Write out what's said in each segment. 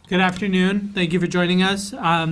Good afternoon. Thank you for joining us.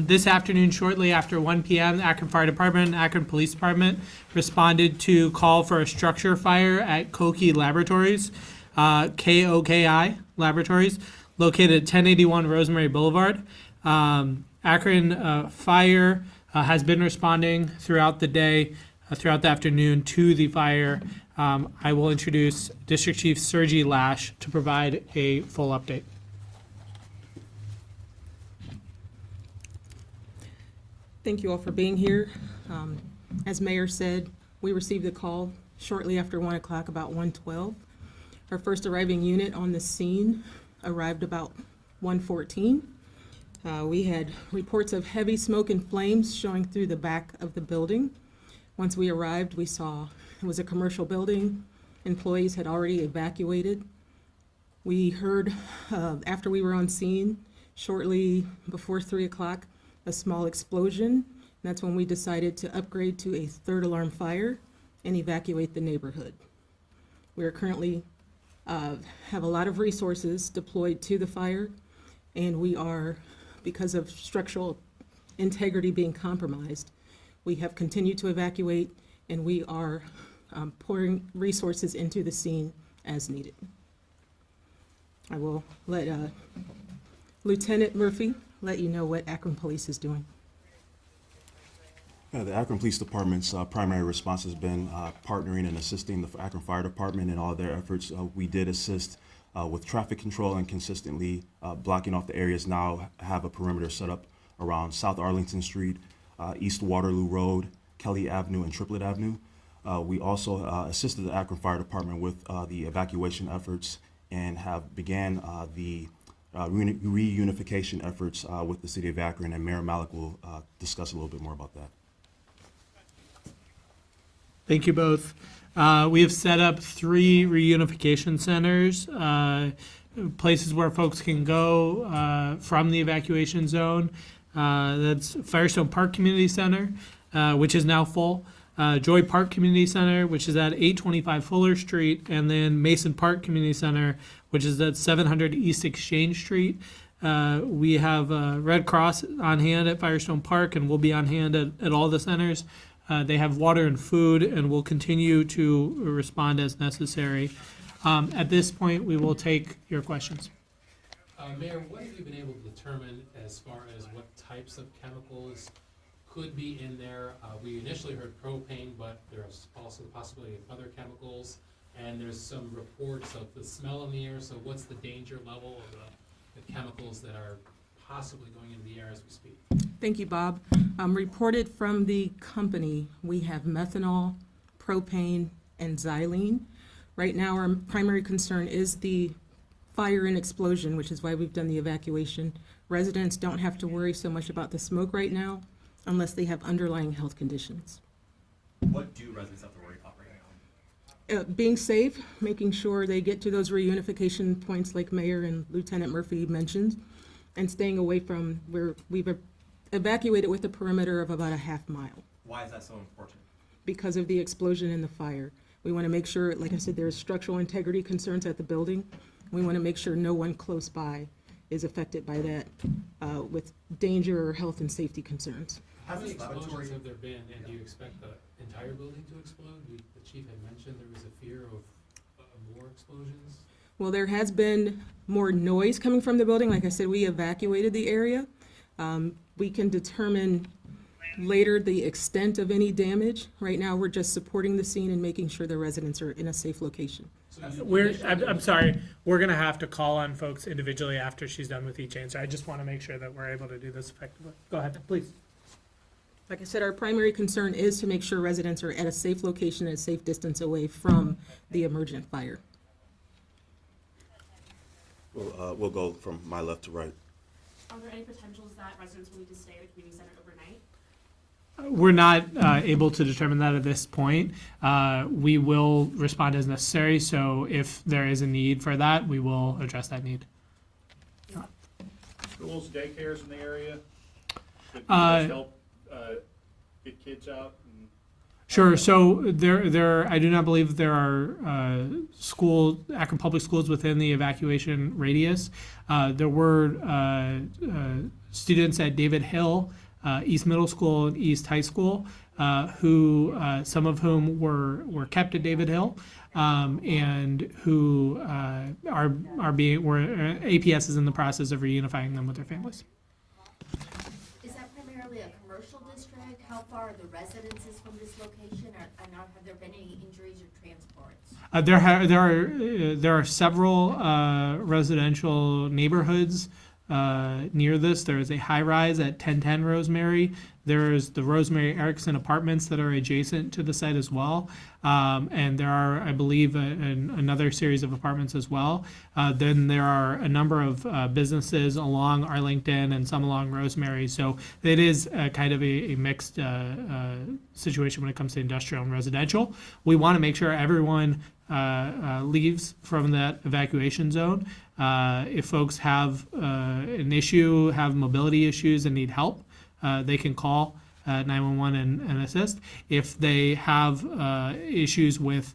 This afternoon, shortly after 1 p.m., the Akron Fire Department and Akron Police Department responded to call for a structure fire at Koki Laboratories, KOKI Laboratories, located at 1081 Rosemary Boulevard. Akron Fire has been responding throughout the day, throughout the afternoon to the fire. I will introduce District Chief Sergi Lash to provide a full update. Thank you all for being here. As Mayor said, we received a call shortly after 1 o'clock, about 1:12. Our first arriving unit on the scene arrived about 1:14. We had reports of heavy smoke and flames showing through the back of the building. Once we arrived, we saw it was a commercial building. Employees had already evacuated. We heard, after we were on scene, shortly before 3 o'clock, a small explosion. And that's when we decided to upgrade to a third alarm fire and evacuate the neighborhood. We are currently have a lot of resources deployed to the fire, and we are, because of structural integrity being compromised, we have continued to evacuate, and we are pouring resources into the scene as needed. I will let Lieutenant Murphy let you know what Akron Police is doing. The Akron Police Department's primary response has been partnering and assisting the Akron Fire Department in all of their efforts. We did assist with traffic control and consistently blocking off the areas. Now have a perimeter set up around South Arlington Street, East Waterloo Road, Kelly Avenue, and Triplet Avenue. We also assisted the Akron Fire Department with the evacuation efforts and have began the reunification efforts with the City of Akron, and Mayor Malik will discuss a little bit more about that. Thank you both. We have set up 3 reunification centers, places where folks can go from the evacuation zone. That's Firestone Park Community Center, which is now full. Joy Park Community Center, which is at 825 Fuller Street, and then Mason Park Community Center, which is at 700 East Exchange Street. We have Red Cross on hand at Firestone Park, and we'll be on hand at all the centers. They have water and food, and will continue to respond as necessary. At this point, we will take your questions. Mayor, what have you been able to determine as far as what types of chemicals could be in there? We initially heard propane, but there's also the possibility of other chemicals, and there's some reports of the smell in the air. So what's the danger level of the chemicals that are possibly going into the air as we speak? Thank you, Bob. Reported from the company, we have methanol, propane, and xylene. Right now, our primary concern is the fire and explosion, which is why we've done the evacuation. Residents don't have to worry so much about the smoke right now unless they have underlying health conditions. What do residents have to worry about right now? Being safe, making sure they get to those reunification points like Mayor and Lieutenant Murphy mentioned, and staying away from where we've evacuated with a perimeter of about a half mile. Why is that so important? Because of the explosion and the fire. We want to make sure, like I said, there's structural integrity concerns at the building. We want to make sure no one close by is affected by that with danger or health and safety concerns. How many explosions have there been, and do you expect the entire building to explode? The chief had mentioned there was a fear of more explosions. Well, there has been more noise coming from the building. Like I said, we evacuated the area. We can determine later the extent of any damage. Right now, we're just supporting the scene and making sure the residents are in a safe location. I'm sorry, we're gonna have to call on folks individually after she's done with each answer. I just want to make sure that we're able to do this effectively. Go ahead, please. Like I said, our primary concern is to make sure residents are at a safe location and a safe distance away from the emergent fire. We'll go from my left to right. Are there any potentials that residents will need to stay at a community center overnight? We're not able to determine that at this point. We will respond as necessary, so if there is a need for that, we will address that need. Schools, daycares in the area? Could you guys help get kids out? Sure. So I do not believe there are Akron Public Schools within the evacuation radius. There were students at David Hill, East Middle School and East High School, who some of whom were kept at David Hill, and who APS is in the process of reunifying them with their families. Is that primarily a commercial district? How far are the residences from this location? Have there been any injuries or transports? There are several residential neighborhoods near this. There is a high rise at 1010 Rosemary. There's the Rosemary Erickson apartments that are adjacent to the site as well. And there are, I believe, another series of apartments as well. Then there are a number of businesses along Arlington and some along Rosemary. So it is kind of a mixed situation when it comes to industrial and residential. We want to make sure everyone leaves from that evacuation zone. If folks have an issue, have mobility issues and need help, they can call 911 and assist. If they have issues with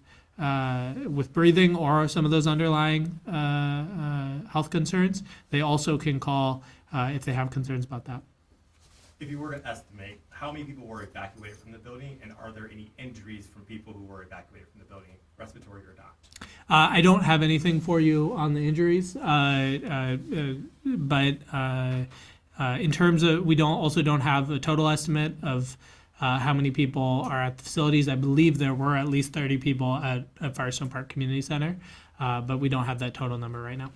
breathing or some of those underlying health concerns, they also can call if they have concerns about that. If you were to estimate, how many people were evacuated from the building, and are there any injuries from people who were evacuated from the building, respiratory or not? I don't have anything for you on the injuries, but in terms of, we don't have a total estimate of how many people are at the facilities. I believe there were at least 30 people at Firestone Park Community Center, but we don't have that total number right now.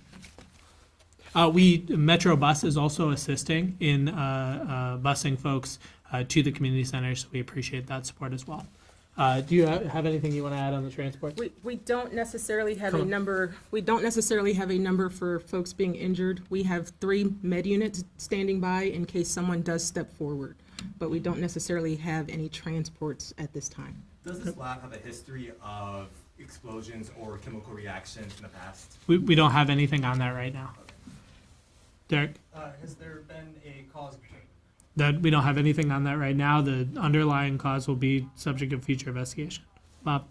Metro Bus is also assisting in busing folks to the community center, so we appreciate that support as well. Do you have anything you want to add on the transport? We don't necessarily have Come a on. number, we don't necessarily have a number for folks being injured. We have 3 med units standing by in case someone does step forward, but we don't necessarily have any transports at this time. Does this lab have a history of explosions or chemical reactions in the past? We don't have anything on that right now. Derek? Has there been a cause of That we don't have anything on that right now. The underlying cause will be subject of future investigation. Bob?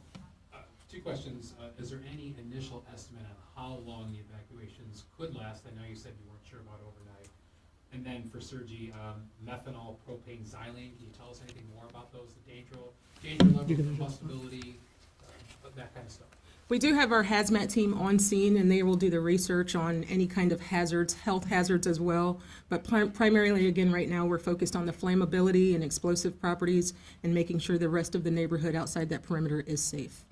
2 questions. Is there any initial estimate on how long the evacuations could last? I know you said you weren't sure about overnight. And then for Sergi, methanol, propane, xylene, can you tell us anything more about those? The danger level, combustibility, that kind of stuff. We do have our hazmat team on scene, and they will do the research on any kind of hazards, health hazards as well. But primarily, again, right now, we're focused on the flammability and explosive properties and making sure the rest of the neighborhood outside that perimeter is safe.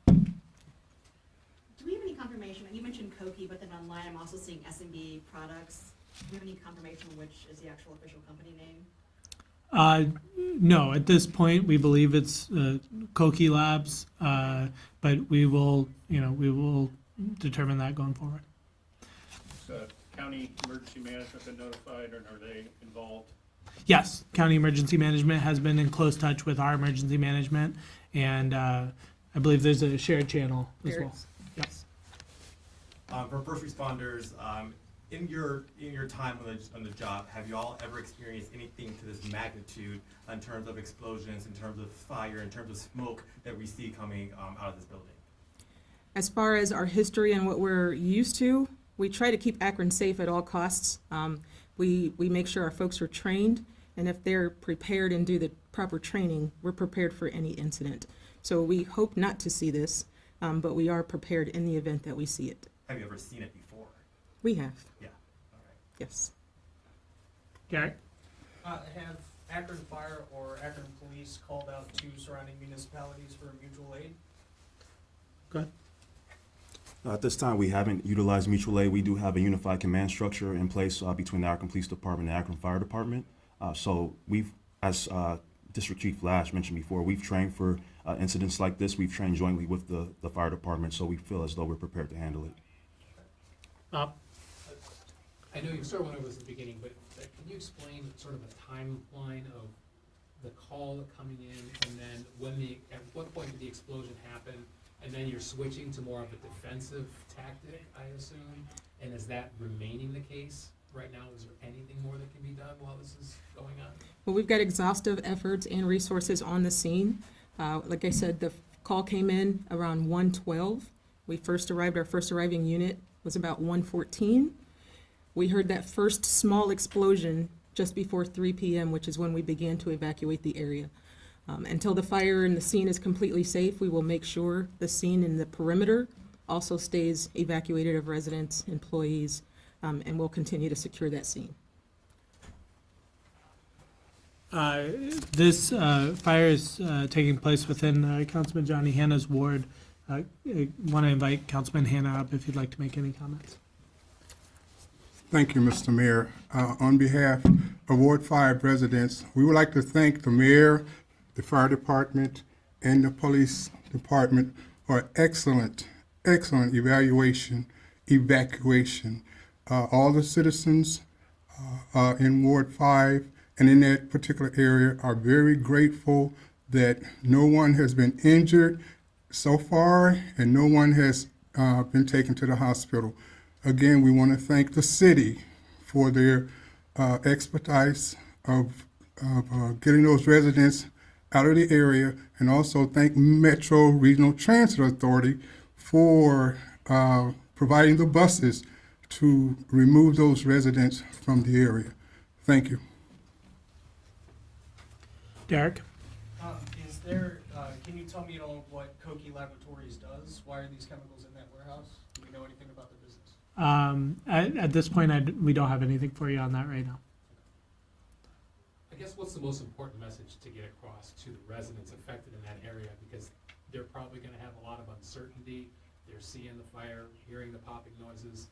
Do we have any confirmation? You mentioned Koki, but then online I'm also seeing S&B products. Do we have any confirmation which is the actual official company name? No, at this point, we believe it's Koki Labs, but we will determine that going forward. Has county emergency management been notified, or are they involved? Yes, County Emergency Management has been in close touch with our emergency management, and I believe there's a shared channel as There well. is. Yes. For first responders, in your time on the job, have you all ever experienced anything to this magnitude in terms of explosions, in terms of fire, in terms of smoke that we see coming out of this building? As far as our history and what we're used to, we try to keep Akron safe at all costs. We make sure our folks are trained, and if they're prepared and do the proper training, we're prepared for any incident. So we hope not to see this, but we are prepared in the event that we see it. Have you ever seen it before? We have, Yeah. All right. yes. Garrett? have Akron Fire or Akron Police called out to surrounding municipalities for mutual aid? Go ahead. At this time, we haven't utilized mutual aid. We do have a unified command structure in place between the Akron Police Department and the Akron Fire Department. So we've, as District Chief Lash mentioned before, we've trained for incidents like this. We've trained jointly with the fire department, so we feel as though we're prepared to handle it. Bob? I know you sort of went over this at the beginning, but can you explain sort of a timeline of the call coming in, and then at what point did the explosion happen, and then you're switching to more of a defensive tactic, I assume, and is that remaining the case? right now? Is there anything more that can be done while this is going on? Well, we've got exhaustive efforts and resources on the scene. Like I said, the call came in around 1:12. Our first arriving unit was about 1:14. We heard that first small explosion just before 3 p.m., which is when we began to evacuate the area. Until the fire and the scene is completely safe, we will make sure the scene and the perimeter also stays evacuated of residents, employees, and we'll continue to secure that scene. This fire is taking place within Councilman Johnny Hanna's ward. I want to invite Councilman Hanna up if you'd like to make any comments. Thank you, Mr. Mayor. On behalf of Ward 5 residents, we would like to thank the mayor, the fire department, and the police department for excellent evacuation. All the citizens in Ward 5 and in that particular area are very grateful that no one has been injured so far and no one has been taken to the hospital. Again, we want to thank the city for their expertise of getting those residents out of the area, and also thank Metro Regional Transit Authority for providing the buses to remove those residents from the area. Thank you. Derek? Is there, can you tell me at all what Kochi Laboratories does? Why are these chemicals in that warehouse? Do we know anything about the business? At this point, we don't have anything for you on that right now. I guess what's the most important message to get across to the residents affected in that area? Because they're probably gonna have a lot of uncertainty. They're seeing the fire, hearing the popping noises,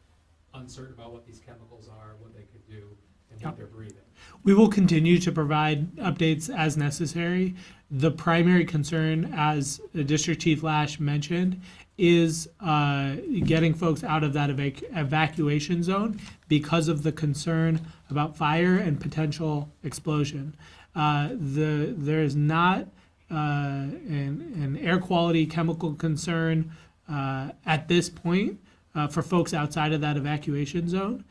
uncertain about what these chemicals are, what they could do, and what they're breathing. We will continue to provide updates as necessary. The primary concern, as District Chief Lash mentioned, is getting folks out of that evacuation zone because of the concern about fire and potential explosion. There is not an air quality chemical concern at this point for folks outside of that evacuation zone.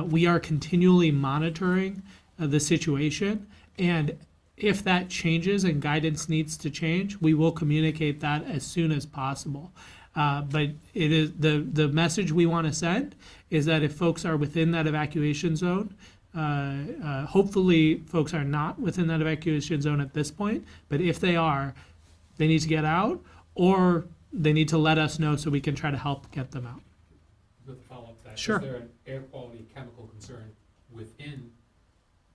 We are continually monitoring the situation, and if that changes and guidance needs to change, we will communicate that as soon as possible. But it is the message we want to send is that if folks are within that evacuation zone, hopefully folks are not within that evacuation zone at this point, but if they are, they need to get out, or they need to let us know so we can try to help get them out. With a follow-up to that, Sure. is there an air quality chemical concern within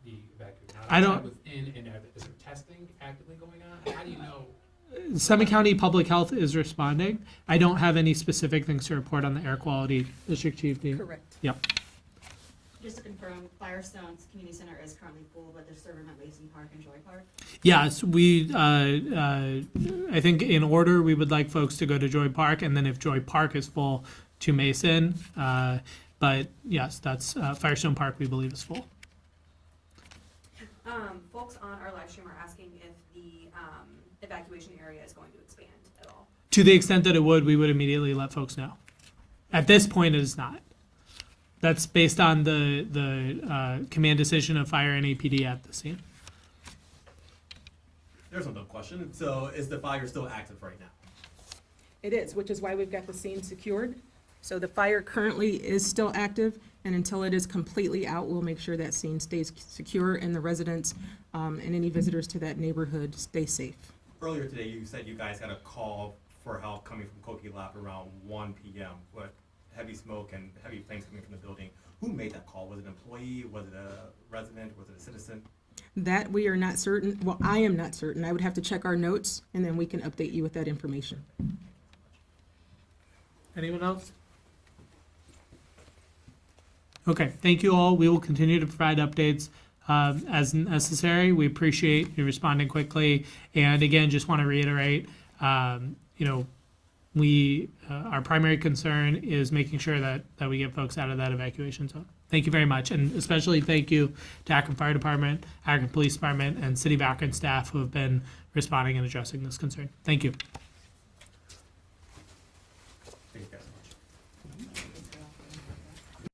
the evacuation? Not I don't- outside, within, and is there testing actively going on? How do you know? Summit County Public Health is responding. I don't have any specific things to report on the air quality. District Chief, do you? Correct. Yep. Just to confirm, Firestone's community center is currently full, but they're serving at Mason Park and Joy Park? Yes, I think in order, we would like folks to go to Joy Park, and then if Joy Park is full, to Mason. But yes, that's Firestone Park, we believe, is full. Folks on our live stream are asking if the evacuation area is going to expand at all. To the extent that it would, we would immediately let folks know. At this point, it is not. That's based on the command decision of fire and APD at the scene. There's no dumb question. So is the fire still active right now? It is, which is why we've got the scene secured. So the fire currently is still active, and until it is completely out, we'll make sure that scene stays secure and the residents and any visitors to that neighborhood stay safe. Earlier today, you said you guys got a call for help coming from Kochi Lab around 1 p.m. with heavy smoke and heavy flames coming from the building. Who made that call? Was it an employee? Was it a resident? Was it a citizen? That we are not certain. Well, I am not certain. I would have to check our notes, and then we can update you with that information. Anyone else? Okay, thank you all. We will continue to provide updates as necessary. We appreciate you responding quickly. And again, just want to reiterate, our primary concern is making sure that we get folks out of that evacuation zone. Thank you very much. And especially thank you to Akron Fire Department, Akron Police Department, and City of Akron staff who have been responding and addressing this concern. Thank you.